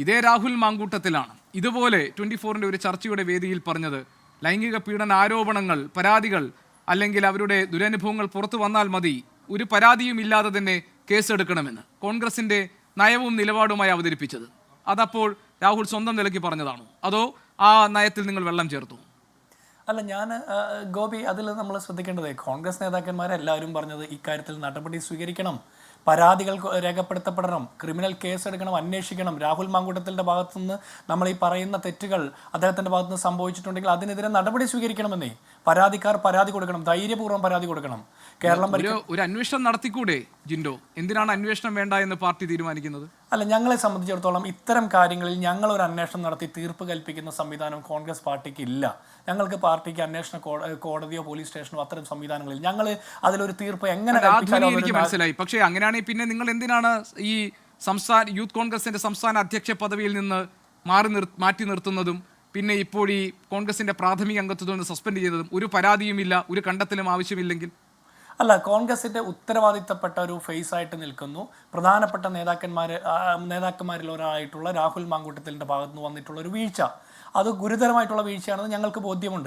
ഇതേ രാഹുൽ മാങ്കൂട്ടത്തിലാണ് ഇതുപോലെ 24-ന്റെ ഒരു ചർച്ചയുടെ വേദിയിൽ പറഞ്ഞത് ലൈംഗിക പീഡന ആരോപണങ്ങൾ, പരാതികൾ അല്ലെങ്കിൽ അവരുടെ ദുരനുഭവങ്ങൾ പുറത്തു വന്നാൽ മതി, ഒരു പരാതിയും ഇല്ലാതെ തന്നെ കേസെടുക്കണമെന്ന് കോൺഗ്രസിന്റെ നയവും നിലപാടുമായി അവതരിപ്പിച്ചത്. അതപ്പോൾ രാഹുൽ സ്വന്തം നിലയ്ക്ക് പറഞ്ഞതാണോ, അതോ ആ നയത്തിൽ നിങ്ങൾ വെള്ളം ചേർത്തു? അല്ല, ഞാൻ ഗോപി, അതിൽ നമ്മൾ ശ്രദ്ധിക്കേണ്ടത് കോൺഗ്രസ് നേതാക്കന്മാരെല്ലാവരും പറഞ്ഞത് ഇക്കാര്യത്തിൽ നടപടി സ്വീകരിക്കണം, പരാതികൾ രേഖപ്പെടുത്തപ്പെടണം, ക്രിമിനൽ കേസ് എടുക്കണം, അന്വേഷിക്കണം. രാഹുൽ മാങ്കൂട്ടത്തിൻ്റെ ഭാഗത്തുനിന്ന് നമ്മൾ ഈ പറയുന്ന തെറ്റുകൾ അദ്ദേഹത്തിൻ്റെ ഭാഗത്തുനിന്ന് സംഭവിച്ചിട്ടുണ്ടെങ്കിൽ അതിനെതിരെ നടപടി സ്വീകരിക്കണമെന്നേ. പരാതിക്കാർ പരാതി കൊടുക്കണം, ധൈര്യപൂർവ്വം പരാതി കൊടുക്കണം. കേരളം ഒരു അന്വേഷണം നടത്തിക്കൂടെ ജിൻഡോ? എന്തിനാണ് അന്വേഷണം വേണ്ട എന്ന് പാർട്ടി തീരുമാനിക്കുന്നത്? അല്ല, ഞങ്ങളെ സംബന്ധിച്ചിടത്തോളം ഇത്തരം കാര്യങ്ങളിൽ ഞങ്ങളൊരു അന്വേഷണം നടത്തി തീർപ്പ് കൽപ്പിക്കുന്ന സംവിധാനം കോൺഗ്രസ് പാർട്ടിക്ക് ഇല്ല. ഞങ്ങൾക്ക് പാർട്ടിക്ക് അന്വേഷണ കോടതിയോ പോലീസ് സ്റ്റേഷനോ അത്തരം സംവിധാനങ്ങളിൽ ഞങ്ങൾ അതിലൊരു തീർപ്പ് എങ്ങനെ എനിക്ക് മനസ്സിലായി. പക്ഷേ അങ്ങനെയാണെങ്കിൽ പിന്നെ നിങ്ങൾ എന്തിനാണ് ഈ യൂത്ത് കോൺഗ്രസിന്റെ സംസ്ഥാന അധ്യക്ഷ പദവിയിൽ നിന്ന് മാറ്റി നിർത്തുന്നതും പിന്നെ ഇപ്പോൾ ഈ കോൺഗ്രസിന്റെ പ്രാഥമിക അംഗത്വത്തിൽ നിന്ന് സസ്പെൻഡ് ചെയ്യുന്നതും? ഒരു പരാതിയുമില്ല, ഒരു കണ്ടെത്തലും ആവശ്യമില്ലെങ്കിൽ. അല്ല, കോൺഗ്രസിന്റെ ഉത്തരവാദിത്തപ്പെട്ട ഒരു ഫേസ് ആയിട്ട് നിൽക്കുന്നു പ്രധാനപ്പെട്ട നേതാക്കന്മാരിൽ ഒരാളായിട്ടുള്ള രാഹുൽ മാങ്കൂട്ടത്തിൻ്റെ ഭാഗത്ത് നിന്ന് വന്നിട്ടുള്ള ഒരു വീഴ്ച. അത് ഗുരുതരമായിട്ടുള്ള വീഴ്ചയാണെന്ന് ഞങ്ങൾക്ക് ബോധ്യമുണ്ട്.